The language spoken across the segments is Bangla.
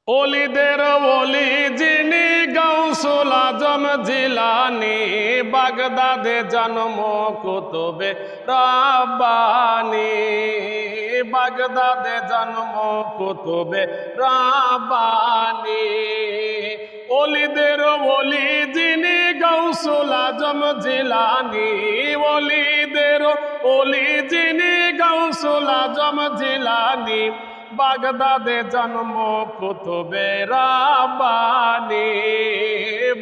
ওলিদের ওলি যিনি গাউসুল আজম জিলানী, বাগদাদে জন্ম কুতুবে রাব্বানী, বাগদাদে জন্ম কুতুবে রাব্বানী। ওলিদের ওলি যিনি গাউসুল আজম জিলানী, ওলিদের ওলি যিনি গাউসুল আজম জিলানী, বাগদাদে জন্ম কুতুবে রাব্বানী,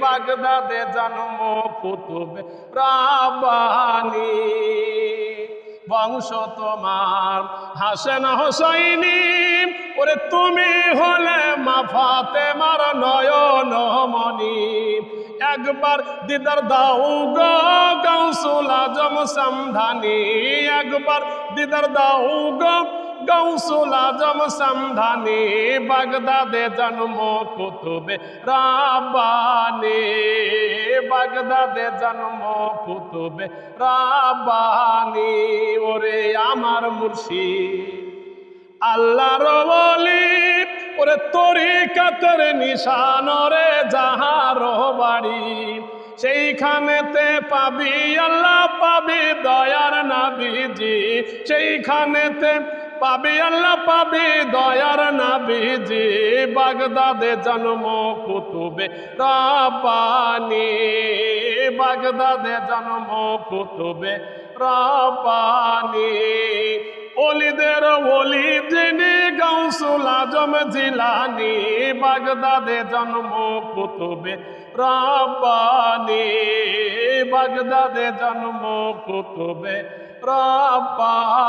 বাগদাদে জন্ম কুতুবে রাব্বানী। বংশ তোমার হাসেন হোসাইনি, ওরে তুমি হলে মা ফাতেমার নয়ন মনি। একবার দিদার দাও গো গাউসুল আজম সামধানী, একবার দিদার দাও গো গাউসুল আজম সামধানী, বাগদাদে জন্ম কুতুবে রাব্বানী, বাগদাদে জন্ম কুতুবে রাব্বানী। ওরে আমার মুর্শিদ আল্লাহর ওলি, ওরে তরিকাতের নিশান রে যাহার বাড়ি, সেইখানেতে পাবি আল্লাহ, পাবি দয়ার নবীজি, সেইখানেতে পাবি আল্লাহ, পাবি দয়ার নবীজি। বাগদাদে জন্ম কুতুবে রাব্বানী, বাগদাদে জন্ম কুতুবে রাব্বানী। ওলিদের ওলি যিনি গাউসুল আজম জিলানী, বাগদাদে জন্ম কুতুবে রাব্বানী, বাগদাদে জন্ম কুতুবে রাব্বানী।